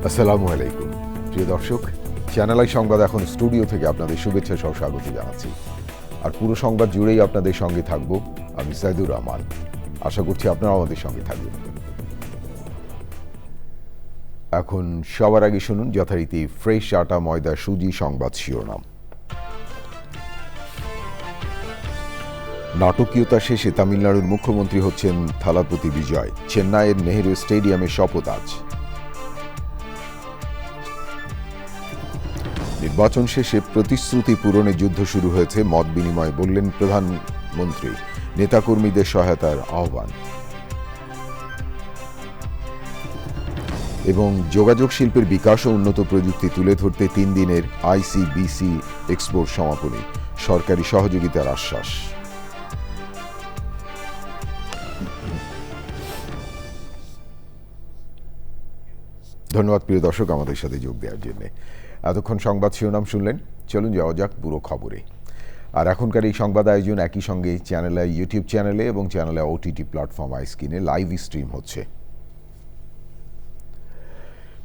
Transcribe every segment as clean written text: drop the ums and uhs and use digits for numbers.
আসসালামু আলাইকুম প্রিয় দর্শক, চ্যানেল আই সংবাদ এখন স্টুডিও থেকে আপনাদের শুভেচ্ছা সহ স্বাগত জানাচ্ছি। আর পুরো সংবাদ জুড়েই আপনাদের সঙ্গে থাকব আমি সাইদুর রহমান। আশা করছি আপনারা আমাদের সঙ্গে থাকবেন। এখন সবার আগে শুনুন যথারীতি ফ্রেশ আটা ময়দা সুজি সংবাদ শিরোনাম। নাটকীয়তা শেষে তামিলনাড়ুর মুখ্যমন্ত্রী হচ্ছেন থালাপতি বিজয়। চেন্নাইয়ের নেহেরু স্টেডিয়ামে শপথ আজ। নির্বাচন শেষে প্রতিশ্রুতি পূরণে যুদ্ধ শুরু হয়েছে, মত বিনিময় বললেন প্রধানমন্ত্রী। নেতাকর্মীদের সহায়তার আহ্বান। এবং যোগাযোগ শিল্পের বিকাশ ও উন্নত প্রযুক্তি তুলে ধরতে 3 দিনের ICBC এক্সপোর সমাপনী, সরকারি সহযোগিতার আশ্বাস। ধন্যবাদ প্রিয় দর্শক আমাদের সাথে যোগ দেওয়ার জন্য। এতক্ষণ সংবাদ শিরোনাম শুনলেন, চলুন যাওয়া যাক পুরো খবরে। আর এখনকার এই সংবাদ আয়োজন একই সঙ্গে চ্যানেলে, ইউটিউব চ্যানেলে এবং চ্যানেলে OTT প্ল্যাটফর্ম আইস্ক্রিনে লাইভ স্ট্রিম হচ্ছে।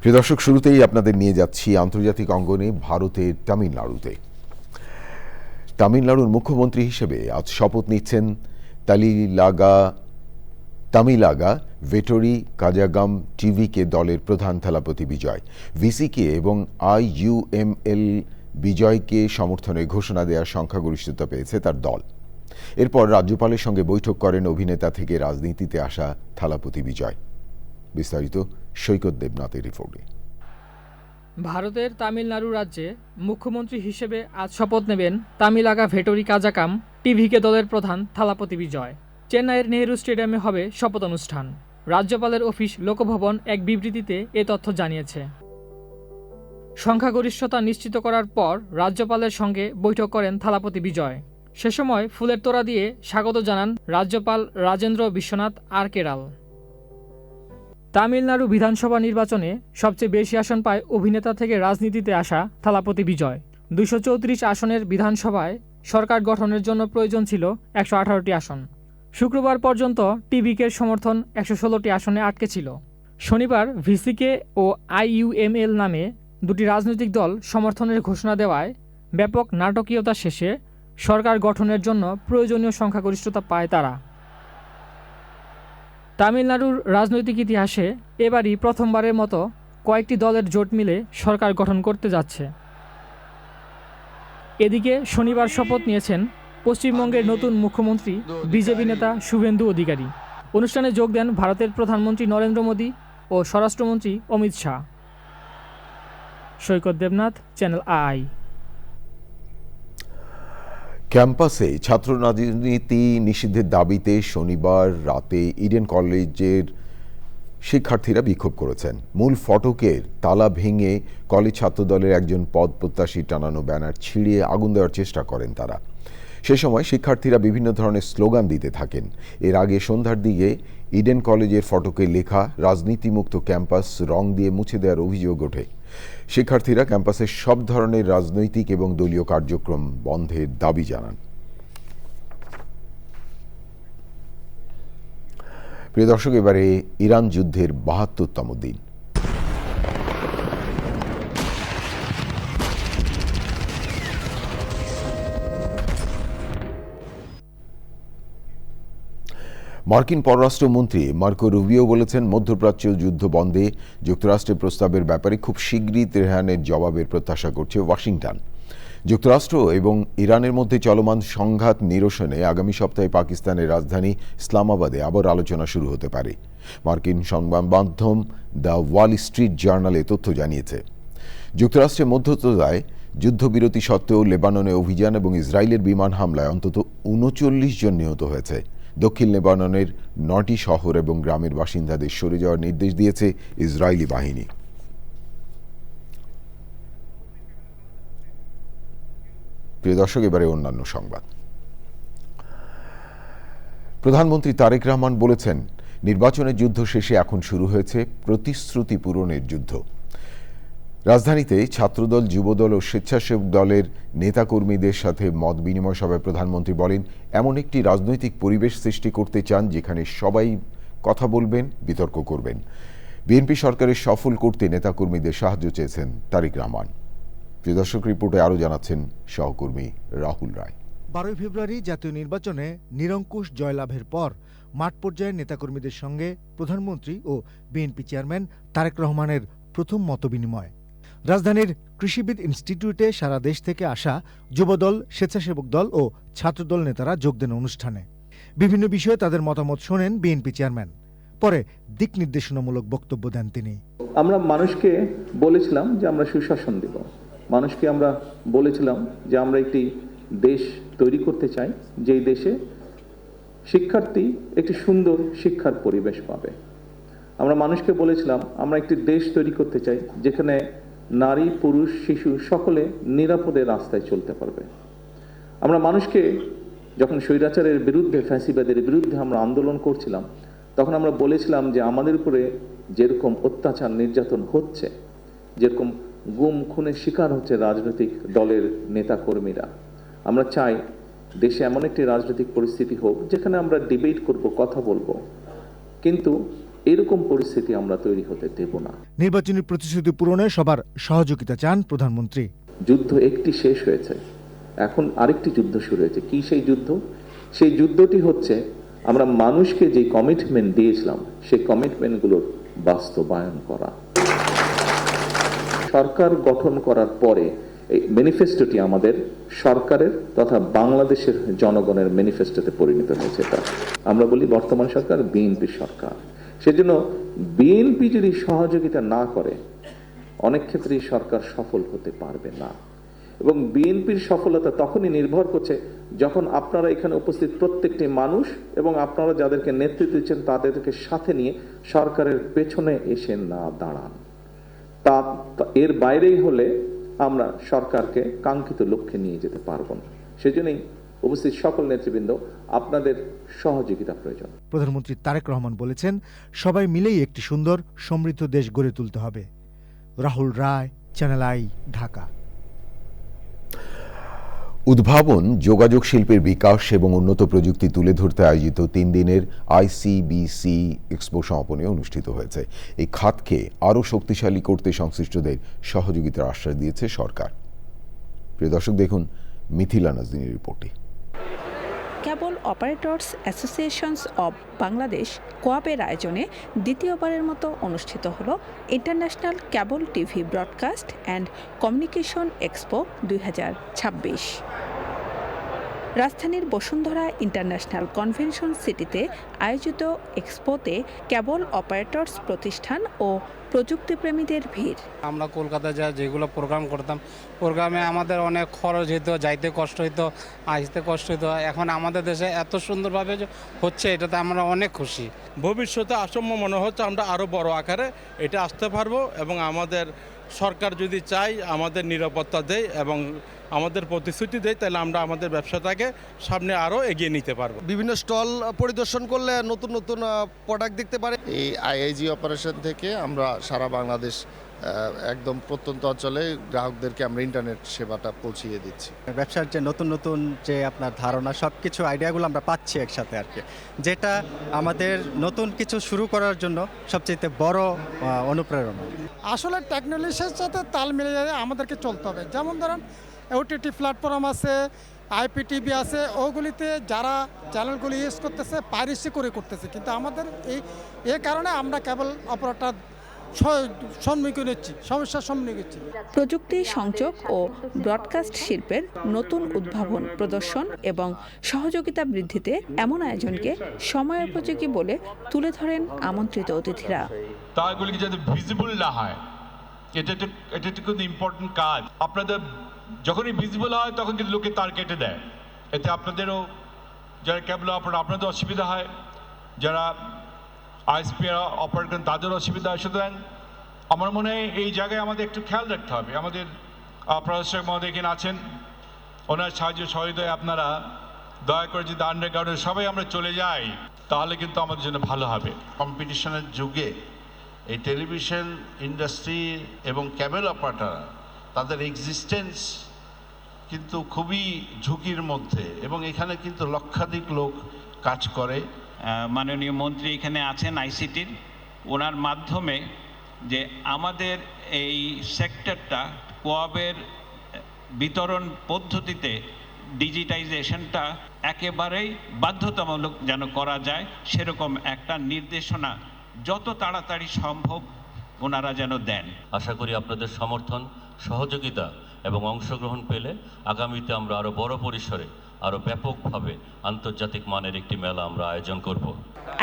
প্রিয় দর্শক, শুরুতেই আপনাদের নিয়ে যাচ্ছি আন্তর্জাতিক অঙ্গনে ভারতের তামিলনাড়ুতে। তামিলনাড়ুর মুখ্যমন্ত্রী হিসেবে আজ শপথ নিচ্ছেন তামিলাগা ভেটরি কাজাগাম টিভিকে দলের প্রধান থালাপতি বিজয়। ভিসিকে এবং IUML বিজয়কে সমর্থনের ঘোষণা দেওয়ার সংখ্যাগরিষ্ঠতা পেয়েছে তার দল। এরপর রাজ্যপালের সঙ্গে বৈঠক করেন অভিনেতা থেকে রাজনীতিতে আসা থালাপতি বিজয়। বিস্তারিত সৈকত দেবনাথের রিপোর্টে। ভারতের তামিলনাড়ু রাজ্যে মুখ্যমন্ত্রী হিসেবে আজ শপথ নেবেন তামিলাগা ভেটরি কাজাকাম টিভিকে দলের প্রধান থালাপতি বিজয়। চেন্নাইয়ের নেহেরু স্টেডিয়ামে হবে শপথ অনুষ্ঠান। রাজ্যপালের অফিস লোকভবন এক বিবৃতিতে এ তথ্য জানিয়েছে। সংখ্যাগরিষ্ঠতা নিশ্চিত করার পর রাজ্যপালের সঙ্গে বৈঠক করেন থালাপতি বিজয়। সে সময় ফুলের তোড়া দিয়ে স্বাগত জানান রাজ্যপাল রাজেন্দ্র বিশ্বনাথ আরকেরাল। তামিলনাড়ু বিধানসভা নির্বাচনে সবচেয়ে বেশি আসন পায় অভিনেতা থেকে রাজনীতিতে আসা থালাপতি বিজয়। 234 আসনের বিধানসভায় সরকার গঠনের জন্য প্রয়োজন ছিল 118টি আসন। শুক্রবার পর্যন্ত টিভিকে সমর্থন 116টি আসনে আটকে ছিল। শনিবার ভিসিকে ও IUML নামে দুটি রাজনৈতিক দল সমর্থনের ঘোষণা দেওয়ায় ব্যাপক নাটকীয়তা শেষে সরকার গঠনের জন্য প্রয়োজনীয় সংখ্যাগরিষ্ঠতা পায় তারা। তামিলনাড়ুর রাজনৈতিক ইতিহাসে এবারই প্রথমবারের মতো কয়েকটি দলের জোট মিলে সরকার গঠন করতে যাচ্ছে। এদিকে শনিবার শপথ নিয়েছেন পশ্চিমবঙ্গের নতুন মুখ্যমন্ত্রী বিজেপি নেতা শুভেন্দু অধিকারী। অনুষ্ঠানে যোগ দেন ভারতের প্রধানমন্ত্রী নরেন্দ্র মোদী ও স্বরাষ্ট্রমন্ত্রী অমিত শাহ। সৈকত দেবনাথ, চ্যানেল আই। ক্যাম্পাসে ছাত্র রাজনীতি নিষিদ্ধের দাবিতে শনিবার রাতে ইডেন কলেজের শিক্ষার্থীরা বিক্ষোভ করেছেন। মূল ফটকের তালা ভেঙে কলেজ ছাত্রদলের একজন পদপ্রত্যাশী টানানো ব্যানার ছিঁড়িয়ে আগুন দেওয়ার চেষ্টা করেন তারা। সে সময় শিক্ষার্থীরা বিভিন্ন ধরনের স্লোগান দিতে থাকেন। এর আগে সন্ধ্যার দিকে ইডেন কলেজের ফটকে লেখা রাজনীতিমুক্ত ক্যাম্পাস রং দিয়ে মুছে দেওয়ার অভিযোগ ওঠে। শিক্ষার্থীরা ক্যাম্পাসের সব ধরনের রাজনৈতিক এবং দলীয় কার্যক্রম বন্ধের দাবি জানান। প্রিয় দর্শক, এবারে ইরান যুদ্ধের ৭২তম দিন। মার্কিন পররাষ্ট্রমন্ত্রী মার্কো রুবিও বলেছেন, মধ্যপ্রাচ্য যুদ্ধ বন্ধে যুক্তরাষ্ট্রের প্রস্তাবের ব্যাপারে খুব শীঘ্রই তেহরানের জবাবের প্রত্যাশা করছে ওয়াশিংটন। যুক্তরাষ্ট্র এবং ইরানের মধ্যে চলমান সংঘাত নিরসনে আগামী সপ্তাহে পাকিস্তানের রাজধানী ইসলামাবাদে আবার আলোচনা শুরু হতে পারে। মার্কিন সংবাদ মাধ্যম দ্য ওয়াল স্ট্রিট জার্নালে তথ্য জানিয়েছে। যুক্তরাষ্ট্রের মধ্যস্থতায় যুদ্ধবিরতি সত্ত্বেও লেবাননে অভিযান এবং ইসরায়েলের বিমান হামলায় অন্তত ৩৯ জন নিহত হয়েছে। দক্ষিণ লেবাননের 9টি শহর এবং গ্রামের বাসিন্দাদের সরে যাওয়ার নির্দেশ দিয়েছে ইসরায়েলি বাহিনী। প্রিয় দর্শক, এবারে অন্যান্য সংবাদ। প্রধানমন্ত্রী তারেক রহমান বলেছেন, নির্বাচনের যুদ্ধ শেষে এখন শুরু হয়েছে প্রতিশ্রুতি পূরণের যুদ্ধ। রাজধানীতে ছাত্রদল, যুবদল ও স্বেচ্ছাসেবক দলের নেতাকর্মীদের সাথে মত বিনিময় সভায় প্রধানমন্ত্রী বলেন, এমন একটি রাজনৈতিক পরিবেশ সৃষ্টি করতে চান যেখানে সবাই কথা বলবেন, বিতর্ক করবেন। বিএনপি সরকারের সফল করতে নেতাকর্মীদের সাহায্য চেয়েছেন তারেক রহমান। প্রিয় দর্শক, রিপোর্টে আরও জানাচ্ছেন সহকর্মী রাহুল রায়। 12 ফেব্রুয়ারি জাতীয় নির্বাচনে নিরঙ্কুশ জয়লাভের পর মাঠ পর্যায়ের নেতাকর্মীদের সঙ্গে প্রধানমন্ত্রী ও বিএনপি চেয়ারম্যান তারেক রহমানের প্রথম মতবিনিময়। রাজধানীর কৃষিবিদ ইনস্টিটিউটে সারা দেশ থেকে আসা যুবদল, স্বেচ্ছাসেবক দল ও ছাত্রদল নেতারা যোগ দেন অনুষ্ঠানে। বিভিন্ন বিষয়ে তাদের মতামত শোনেন বিএনপি চেয়ারম্যান। পরে দিক নির্দেশনামূলক বক্তব্য দেন তিনি। আমরা মানুষকে বলেছিলাম যে আমরা সুশাসন দেব, মানুষকে আমরা বলেছিলাম যে আমরা একটি দেশ তৈরি করতে চাই, যেই দেশে শিক্ষার্থী একটি সুন্দর শিক্ষার পরিবেশ পাবে। আমরা মানুষকে বলেছিলাম আমরা একটি দেশ তৈরি করতে চাই যেখানে নারী, পুরুষ, শিশু সকলে নিরাপদে রাস্তায় চলতে পারবে। আমরা মানুষকে যখন স্বৈরাচারের বিরুদ্ধে, ফ্যাসিবাদের বিরুদ্ধে আমরা আন্দোলন করছিলাম, তখন আমরা বলেছিলাম যে আমাদের উপরে যেরকম অত্যাচার নির্যাতন হচ্ছে, যেরকম গুম খুনের শিকার হচ্ছে রাজনৈতিক দলের নেতাকর্মীরা, আমরা চাই দেশে এমন একটি রাজনৈতিক পরিস্থিতি হোক যেখানে আমরা ডিবেট করব, কথা বলবো, কিন্তু এরকম পরিস্থিতি আমরা তৈরি হতে দেব না। নির্বাচনী প্রতিশ্রুতি পূরণে সবার সহযোগিতা চান প্রধানমন্ত্রী। যুদ্ধ একটি শেষ হয়েছে, এখন আরেকটি যুদ্ধ শুরু হয়েছে। কি সেই যুদ্ধ? সেই যুদ্ধটি হচ্ছে আমরা মানুষকে যে কমিটমেন্ট দিয়েছিলাম সেই কমিটমেন্টগুলোর বাস্তবায়ন করা। সরকার গঠন করার পরে এই ম্যানিফেস্টোটি আমাদের সরকারের তথা বাংলাদেশের জনগণের ম্যানিফেস্টোতে পরিণত হয়েছে। আমরা বলি বর্তমান সরকার বিএনপি সরকার। সেজন্য বিএনপি যদি সহযোগিতা না করে অনেক ক্ষেত্রেই সরকার সফল হতে পারবে না। এবং বিএনপির সফলতা তখনই নির্ভর করছে যখন আপনারা এখানে উপস্থিত প্রত্যেকটি মানুষ এবং আপনারা যাদেরকে নেতৃত্ব দিচ্ছেন তাদেরকে সাথে নিয়ে সরকারের পেছনে এসে না দাঁড়ান। তা এর বাইরেই হলে আমরা সরকারকে কাঙ্ক্ষিত লক্ষ্যে নিয়ে যেতে পারব না। সেজন্যই উপস্থিত সকল নেতৃবৃন্দ, আপনাদের সহযোগিতা প্রয়োজন। প্রধানমন্ত্রী তারেক রহমান বলেছেন, সবাই মিলেই একটি সুন্দর সমৃদ্ধ দেশ গড়ে তুলতে হবে। রাহুল রায়, চ্যানেল আই, ঢাকা। উদ্ভাবন, যোগাযোগ শিল্পের বিকাশ এবং উন্নত প্রযুক্তি তুলে ধরতে আয়োজিত 3 দিনের ICBC এক্সপো সমাপনী অনুষ্ঠিত হয়েছে। এই খাতকে আরও শক্তিশালী করতে সংশ্লিষ্টদের সহযোগিতার আশ্বাস দিয়েছে সরকার। প্রিয় দর্শক, দেখুন মিথিলা নাজনীনের রিপোর্টে। কেবল অপারেটর্স অ্যাসোসিয়েশনস অব বাংলাদেশ কোয়াবের আয়োজনে দ্বিতীয়বারের মতো অনুষ্ঠিত হলো international cable TV broadcast and communication expo 2026। রাজধানীর বসুন্ধরা ইন্টারন্যাশনাল কনভেনশন সিটিতে আয়োজিত এক্সপোতে কেবল অপারেটর্স প্রতিষ্ঠান ও প্রযুক্তিপ্রেমীদের ভিড়। আমরা কলকাতায় যেগুলো প্রোগ্রাম করতাম, প্রোগ্রামে আমাদের অনেক খরচ হইতো, যাইতে কষ্ট হইতো, আসতে কষ্ট হইতো। এখন আমাদের দেশে এত সুন্দরভাবে হচ্ছে, এটাতে আমরা অনেক খুশি। ভবিষ্যতে আসম্য মনে হচ্ছে আমরা আরও বড় আকারে এটা আসতে পারবো, এবং আমাদের সরকার যদি চাই আমাদের নিরাপত্তা দেয় এবং আমাদের প্রতিশ্রুতি দেয়, তাহলে আমরা আমাদের ব্যবসাটাকে সামনে আরও এগিয়ে নিতে পারবো। বিভিন্ন স্টল পরিদর্শন করলে নতুন নতুন প্রোডাক্ট দেখতে পারে। এই আইআইজি অপারেশন থেকে আমরা সারা বাংলাদেশ একদম প্রত্যন্ত অঞ্চলে গ্রাহকদেরকে আমরা ইন্টারনেট সেবাটা পৌঁছিয়ে দিচ্ছি। ব্যবসার যে নতুন নতুন যে আপনার ধারণা, সব কিছু আইডিয়াগুলো আমরা পাচ্ছি একসাথে আর কি, যেটা আমাদের নতুন কিছু শুরু করার জন্য সবচেয়ে বড় অনুপ্রেরণা। আসলে টেকনোলজির সাথে তাল মিলিয়ে আমাদেরকে চলতে হবে। যেমন ধরেন ওটিটি প্ল্যাটফর্ম আছে, IPTV আছে, ওগুলিতে যারা চ্যানেলগুলি ইউজ করতেছে পাইরেসি করে করতেছে, কিন্তু আমাদের এই কারণে আমরা কেবল অপারেটর সমস্যার সম্মুখীন হচ্ছি। প্রযুক্তি সংযোগ ও ব্রডকাস্ট শিল্পের নতুন উদ্ভাবন প্রদর্শন এবং সহযোগিতা বৃদ্ধিতে এমন আয়োজনকে সময়োপযোগী বলে তুলে ধরেন আমন্ত্রিত অতিথিরা। তা এগুলি যাতে ভিজিবল না হয়, এটা কিন্তু ইম্পর্টেন্ট কাজ। আপনাদের যখনই ভিজিবল হয় তখন কিন্তু লোকে তার কেটে দেয়, এতে আপনাদেরও, যারা কেবল অপারেটর আপনাদের অসুবিধা হয়, যারা ISP অপারেট করেন তাদের অসুবিধা হয়। সুতরাং আমার মনে হয় এই জায়গায় আমাদের একটু খেয়াল রাখতে হবে। আমাদের প্রশাসক মহোদয় এখানে আছেন, ওনার সাহায্য সহযোগিতায় আপনারা দয়া করে যদি আন্ডারগ্রাউন্ডে সবাই আমরা চলে যাই, তাহলে কিন্তু আমাদের জন্য ভালো হবে। কম্পিটিশনের যুগে এই টেলিভিশন ইন্ডাস্ট্রি এবং কেবল অপারেটর তাদের এক্সিস্টেন্স কিন্তু খুবই ঝুঁকির মধ্যে, এবং এখানে কিন্তু লক্ষাধিক লোক কাজ করে। মাননীয় মন্ত্রী এখানে আছেন আইসিটির, ওনার মাধ্যমে যে আমাদের এই সেক্টরটা কোঅপের বিতরণ পদ্ধতিতে ডিজিটাইজেশনটা একেবারেই বাধ্যতামূলক যেন করা যায়, সেরকম একটা নির্দেশনা যত তাড়াতাড়ি সম্ভব ওনারা যেন দেন। আশা করি আপনাদের সমর্থন, সহযোগিতা এবং অংশগ্রহণ পেলে আগামীতে আমরা আরও বড় পরিসরে, আরও ব্যাপকভাবে আন্তর্জাতিক মানের একটি মেলা আমরা আয়োজন করব।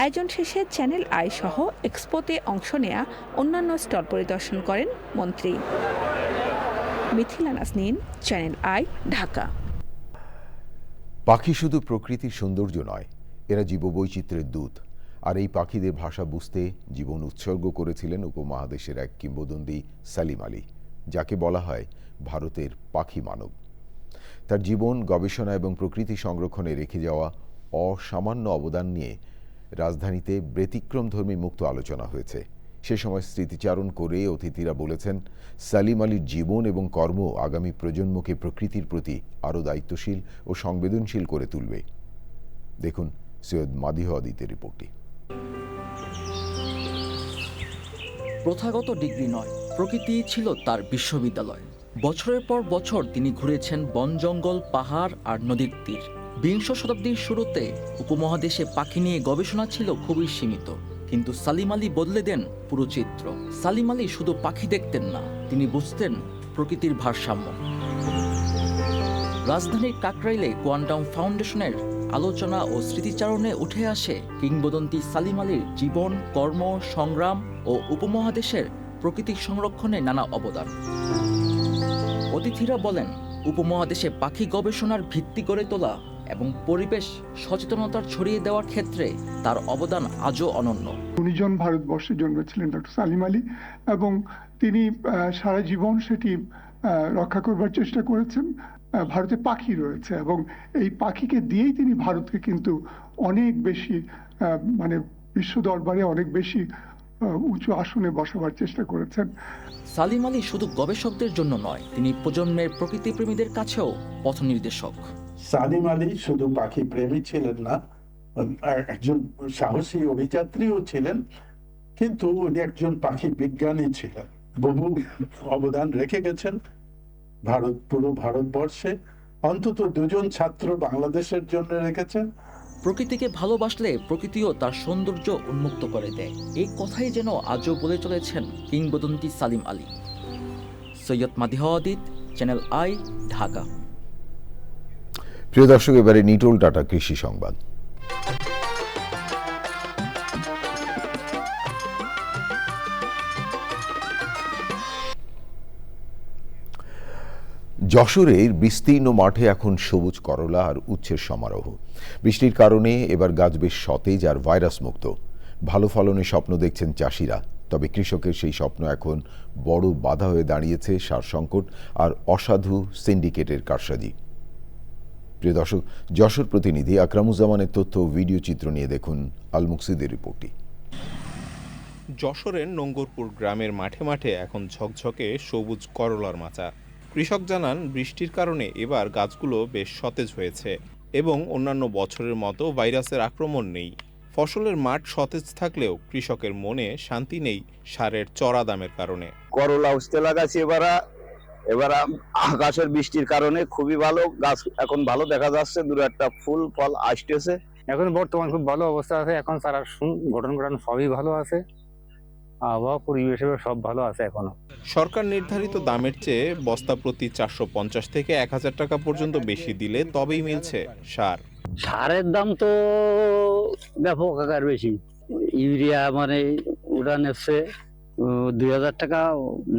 আয়োজন শেষে চ্যানেল আই সহ এক্সপোতে অংশ নেয়া অন্যান্য স্টল পরিদর্শন করেন মন্ত্রী। মিথিলা নাজনীন, চ্যানেল আই, ঢাকা। পাখি শুধু প্রকৃতির সৌন্দর্য নয়, এরা জীববৈচিত্র্যের দূত। আর এই পাখিদের ভাষা বুঝতে জীবন উৎসর্গ করেছিলেন উপমহাদেশের এক কিংবদন্তি সালিম আলী, যাকে বলা হয় ভারতের পাখি মানব। তার জীবন, গবেষণা এবং প্রকৃতি সংরক্ষণে রেখে যাওয়া অসামান্য অবদান নিয়ে রাজধানীতে ব্যতিক্রমধর্মী মুক্ত আলোচনা হয়েছে। সে সময় স্মৃতিচারণ করে অতিথিরা বলেছেন, সালিম আলীর জীবন এবং কর্ম আগামী প্রজন্মকে প্রকৃতির প্রতি আরও দায়িত্বশীল ও সংবেদনশীল করে তুলবে। দেখুন সৈয়দ মাদিহ আদিতের রিপোর্টটি। প্রথাগত ডিগ্রি নয়, প্রকৃতি ছিল তার বিশ্ববিদ্যালয়। বছরের পর বছর তিনি ঘুরেছেন বন, জঙ্গল, পাহাড় আর নদীর তীর। বিংশ শতাব্দীর শুরুতে উপমহাদেশে পাখি নিয়ে গবেষণা ছিল খুবই সীমিত, কিন্তু সালিম আলী বদলে দেন পুরো চিত্র। সালিম আলী শুধু পাখি দেখতেন না, তিনি বুঝতেন প্রকৃতির ভারসাম্য। রাজধানীর কাকরাইলে কোয়ান্টাম ফাউন্ডেশনের আলোচনা ও স্মৃতিচারণে উঠে আসে কিংবদন্তি সালিম আলীর জীবন, কর্ম, সংগ্রাম ও উপমহাদেশের প্রকৃতি সংরক্ষণে নানা অবদান। অতিথিরা বলেন, উপমহাদেশে পাখি গবেষণার ভিত্তি গড়ে তোলা এবং পরিবেশ সচেতনতার ছড়িয়ে দেওয়ার ক্ষেত্রে তার অবদান আজও অনন্য। উনিজন ভারতবর্ষে জন্মেছিলেন ডক্টর সালিম আলী, এবং তিনি সারা জীবন সেটি রক্ষা করবার চেষ্টা করেছেন। ভারতে পাখি রয়েছে এবং এই পাখিকে দিয়েই তিনি ভারতকে কিন্তু অনেক বেশি বিশ্ব দরবারে অনেক বেশি উঁচু আসনে বসাবার চেষ্টা করেছেন। সালিম আলী শুধু গবেষকদের জন্য নয়, তিনি প্রজন্মের প্রকৃতিপ্রেমীদের কাছেও পথ নির্দেশক। সালিম আলী শুধু পাখি প্রেমী ছিলেন না, একজন সাহসী অভিযাত্রীও ছিলেন, কিন্তু উনি একজন পাখি বিজ্ঞানী ছিলেন। বহু অবদান রেখে গেছেন পুরো ভারতবর্ষে। অন্তত 2জন ছাত্র বাংলাদেশের জন্য রেখেছেন। প্রকৃতিকে ভালোবাসলে প্রকৃতিও তার সৌন্দর্য উন্মুক্ত করে দেয়, এই কথাই যেন আজও বলে চলেছেন কিংবদন্তি সালিম আলী। Syed Madih Adit, channel I, Dhaka. প্রিয় দর্শক, এবারে নিটোল টাটা কৃষি সংবাদ। যশোরের বিস্তীর্ণ মাঠে এখন সবুজ করলা আর উচ্ছের সমারোহ। বৃষ্টির কারণে এবার গাছ বেশ সতেজ আর ভাইরাস মুক্ত। ভালো ফলনের স্বপ্ন দেখছেন চাষিরা, তবে কৃষকের সেই স্বপ্ন এখন বড় বাধা হয়ে দাঁড়িয়েছে সার সংকট আর অসাধু সিন্ডিকেটের কারসাজি। প্রিয় দর্শক, যশোর প্রতিনিধি আকরামুজ্জামানের তথ্য ও ভিডিও চিত্র নিয়ে দেখুন আল মুকসিদের রিপোর্টটি। যশোরের নোঙ্গরপুর গ্রামের মাঠে মাঠে এখন ঝকঝকে সবুজ করলার মাচা। কৃষক জানান, বৃষ্টির কারণে এবার গাছগুলো বেশ সতেজ হয়েছে এবং অন্যান্য বছরের মতো ভাইরাসের আক্রমণ নেই। ফসলের মাঠ সতেজ থাকলেও কৃষকের মনে শান্তি নেই সারের চড়া দামের কারণে। করলা উঠতে লাগাচ্ছি এবার আকাশের বৃষ্টির কারণে খুবই ভালো, গাছ এখন ভালো দেখা যাচ্ছে, 2-1টা ফুল ফল আসতেছে। এখন বর্তমান খুব ভালো অবস্থা আছে, এখন সারা গঠন সবই ভালো আছে, আবহাওয়া পরিবেশ সব ভালো আছে এখনো। সরকার নির্ধারিত দামের চেয়ে বস্তা প্রতি 450 থেকে 1000 টাকা পর্যন্ত বেশি দিলে তবেই মিলছে সার। সারের দাম তো ব্যাপক আকার বেশি। ইউরিয়া ওটা নেছে 2000 টাকা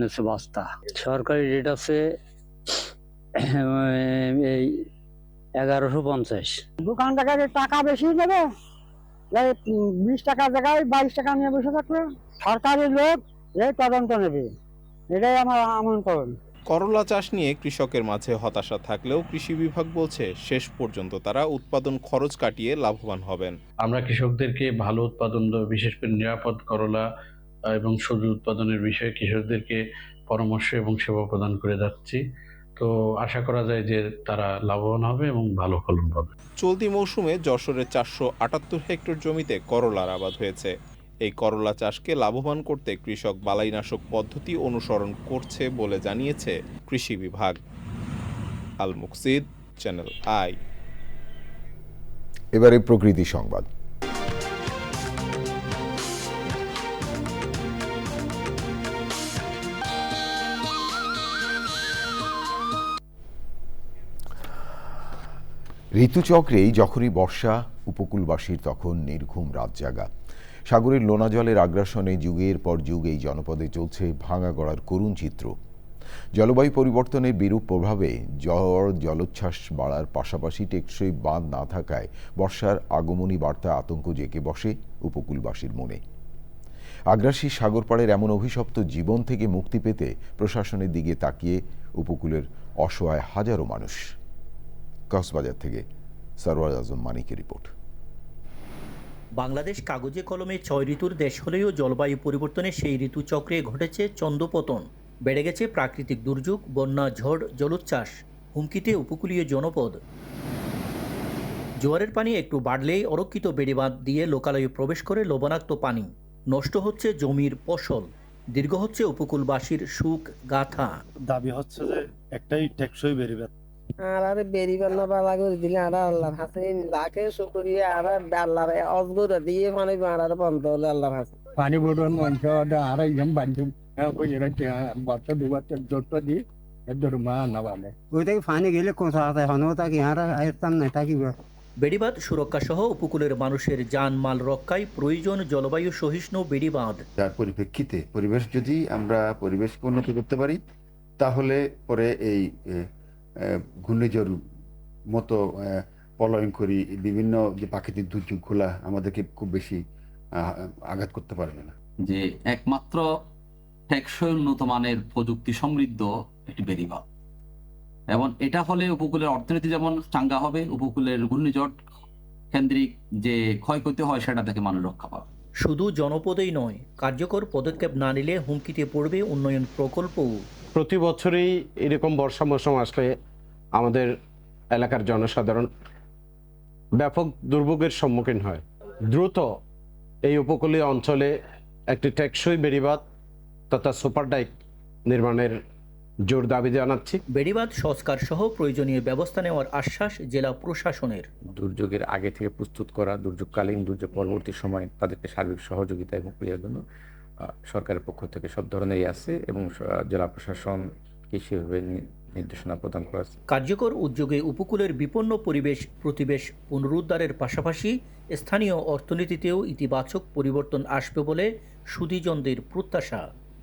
নেছে বস্তা। সরকারি রেট আছে এই 1150। দোকান টাকার টাকা বেশি নেবে, 20 টাকা জায়গায় 22 টাকা নিয়ে বসে থাকবে। সরকারি লোক এই তদন্ত নেবে, এটাই আমার আমন্ত্রণ। করলা চাষ নিয়ে কৃষকের মাঝে হতাশা থাকলেও কৃষি বিভাগ বলছে শেষ পর্যন্ত তারা উৎপাদন খরচ কাটিয়ে লাভবান হবেন। আমরা কৃষকদেরকে ভালো উৎপাদন, বিশেষ করে নিরাপদ করলা এবং সবজি উৎপাদনের বিষয়ে কৃষকদেরকে পরামর্শ এবং সেবা প্রদান করে যাচ্ছি। তো আশা করা যায় যে তারা লাভবান হবে এবং ভালো ফলন পাবে। চলতি মৌসুমে যশোরের 478 হেক্টর জমিতে করলার আবাদ হয়েছে। এই করলা চাষকে লাভবান করতে কৃষক বালাইনাশক পদ্ধতি অনুসরণ করছে বলে জানিয়েছে কৃষি বিভাগ। আল মুকসিদ, চ্যানেল আই। এবারে প্রকৃতি সংবাদ। ঋতুচক্রেই যখনই বর্ষা, উপকূলবাসীর তখন নির্ঘুম রাত জাগা। সাগরের লোনা জলের আগ্রাসনে যুগের পর যুগ এই জনপদে চলছে ভাঙা গড়ার করুণ চিত্র। জলবায়ু পরিবর্তনের বিরূপ প্রভাবে জলোচ্ছ্বাস বাড়ার পাশাপাশি টেকসই বাঁধ না থাকায় বর্ষার আগমনী বার্তা আতঙ্ক জেঁকে বসে উপকূলবাসীর মনে। আগ্রাসী সাগরপাড়ের এমন অভিশপ্ত জীবন থেকে মুক্তি পেতে প্রশাসনের দিকে তাকিয়ে উপকূলের অসহায় হাজারো মানুষ। কক্সবাজার থেকে সরওয়ার আজম মানিকের রিপোর্ট। বাংলাদেশ কাগজে কলমে 6 ঋতুর দেশ হলেও জলবায়ু পরিবর্তনে সেই ঋতুচক্রে ঘটেছে চন্দ্রপতন। বেড়ে গেছে প্রাকৃতিক দুর্যোগ, বন্যা, ঝড়, জলোচ্ছ্বাস, হুমকিতে উপকূলীয় জনপদ। জোয়ারের পানি একটু বাড়লেই অরক্ষিত বেড়িবাঁধ দিয়ে লোকালয়ে প্রবেশ করে লবণাক্ত পানি। নষ্ট হচ্ছে জমির ফসল, দীর্ঘ হচ্ছে উপকূলবাসীর সুখ গাথা। দাবি হচ্ছে যে একটাই টেকসই বেড়িবাঁধ। আর বেরিবার না বালা করে দিলে আর আল্লাহর হাতে লাখে শুকরিয়া আর আল্লাহর অজগর দিয়ে মানে আর বন্ধ হলে আল্লাহর হাতে পানি বড়ন মঞ্চ আর একদম বান্ধব বাচ্চা দু বাচ্চা জোট দিয়ে এর মা না বানে ওইটাকে পানি গেলে কোথা আছে হনো তাকে আর আয়তাম না থাকিব। বেড়িবাঁধ সুরক্ষা সহ উপকূলের মানুষের জানমাল রক্ষায় প্রয়োজন জলবায়ু সহিষ্ণু বেড়িবাঁধ। যার পরিপ্রেক্ষিতে পরিবেশ যদি আমরা পরিবেশকে উন্নত করতে পারি তাহলে পরে এই ঘূর্ণিঝড় মতো পলায়ন করি বিভিন্ন যে প্রাকৃতিক দুর্যোগগুলা আমাদেরকে খুব বেশি আঘাত করতে পারবে না। যে একমাত্র টেকসই উন্নত মানের প্রযুক্তি সমৃদ্ধ একটি বেড়িবাঁধ, এবং এটা হলে উপকূলের অর্থনীতি যেমন চাঙ্গা হবে, উপকূলের ঘূর্ণিঝড় কেন্দ্রিক যে ক্ষয়ক্ষতি হয় সেটা থেকে মানুষ রক্ষা পাবে। শুধু জনপদেই নয়, কার্যকর পদক্ষেপ না নিলে হুমকিতে পড়বে উন্নয়ন প্রকল্পও। প্রতি বছরই এরকম বর্ষা মৌসুম আসলে আমাদের এলাকার জনসাধারণ ব্যাপক দুর্ভোগের সম্মুখীন হয়। দ্রুত এই উপকূলীয় অঞ্চলে একটি টেকসই বেড়িবাঁধ তথা সুপার ডাইক নির্মাণের জোর দাবি জানাচ্ছি। বেড়িবাঁধ সংস্কার সহ প্রয়োজনীয় ব্যবস্থা নেওয়ার আশ্বাস জেলা প্রশাসনের। দুর্যোগের আগে থেকে প্রস্তুত করা, দুর্যোগকালীন, দুর্যোগ পরবর্তী সময় তাদেরকে সার্বিক সহযোগিতা এবং ক্রিয়ার জন্য সরকারের পক্ষ থেকে সব ধরনেরই আছে এবং জেলা প্রশাসনকে সেভাবে নির্দেশনা প্রদান করা আছে। কার্যকর উদ্যোগে উপকূলের বিপন্ন পরিবেশ প্রতিবেশ পুনরুদ্ধারের পাশাপাশি স্থানীয় অর্থনীতিতেও ইতিবাচক পরিবর্তন আসবে বলে সুধীজনদের প্রত্যাশা।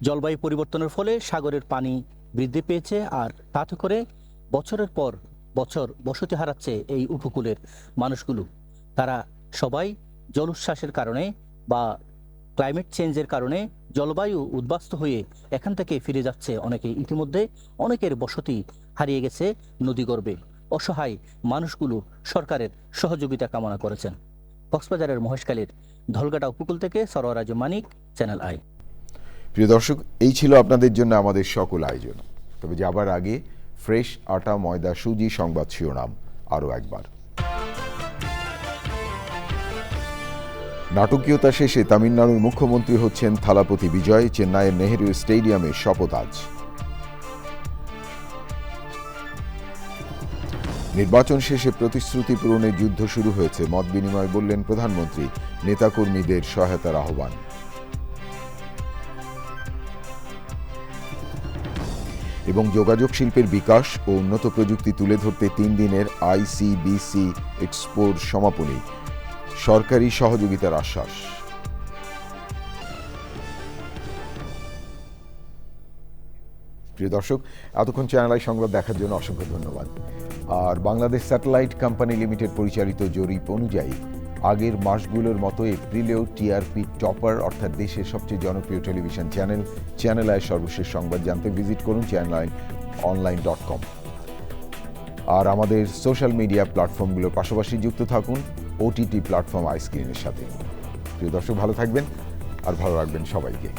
জলবায়ু পরিবর্তনের ফলে সাগরের পানি বৃদ্ধি পেয়েছে, আর তাতে করে বছরের পর বছর বসতি হারাচ্ছে এই উপকূলের মানুষগুলো। তারা সবাই জলোচ্ছ্বাসের কারণে বা ক্লাইমেট চেঞ্জের কারণে জলবায়ু উদ্বাস্ত হয়ে এখান থেকে ফিরে যাচ্ছে অনেকে। ইতিমধ্যে অনেকের বসতি হারিয়ে গেছে নদীগর্ভে। অসহায় মানুষগুলো সরকারের সহযোগিতা কামনা করেছেন। কক্সবাজারের মহেশখালীর ধলগাটা উপকূল থেকে সরওয়ার আজম মানিক, চ্যানেল আই। প্রিয় দর্শক, এই ছিল আপনাদের জন্য আমাদের সকল আয়োজন। তবে যাবার আগে ফ্রেশ আটা, ময়দা, সুজি সংবাদ শিরোনাম আরও একবার। নাটকীয়তা শেষে তামিলনাড়ুর মুখ্যমন্ত্রী হচ্ছেন থালাপতি বিজয়। চেন্নাইয়ের নেহেরু স্টেডিয়ামে শপথ আজ। নির্বাচন শেষে প্রতিশ্রুতি পূরণের যুদ্ধ শুরু হয়েছে, মত বিনিময় বললেন প্রধানমন্ত্রী। নেতাকর্মীদের সহায়তার আহ্বান। এবং যোগাযোগ শিল্পের বিকাশ ও উন্নত প্রযুক্তি তুলে ধরতে 3 দিনের ICBC এক্সপোর সমাপনী, সরকারি সহযোগিতার আশ্বাস। প্রিয় দর্শক, এতক্ষণ চ্যানেল আই সংবাদ দেখার জন্য অসংখ্য ধন্যবাদ। আর বাংলাদেশ স্যাটেলাইট কোম্পানি লিমিটেড পরিচালিত জরিপ অনুযায়ী আগের মাসগুলোর মতো এপ্রিলেও টিআরপি টপার অর্থাৎ দেশের সবচেয়ে জনপ্রিয় টেলিভিশন চ্যানেল আই সর্বশেষ সংবাদ জানতে ভিজিট করুন channelionline.com। আর আমাদের সোশ্যাল মিডিয়া প্ল্যাটফর্মগুলোর পাশাপাশি যুক্ত থাকুন OTT প্ল্যাটফর্ম আইস্ক্রিনের সাথে। প্রিয় দর্শক, ভালো থাকবেন আর ভালো রাখবেন সবাইকে।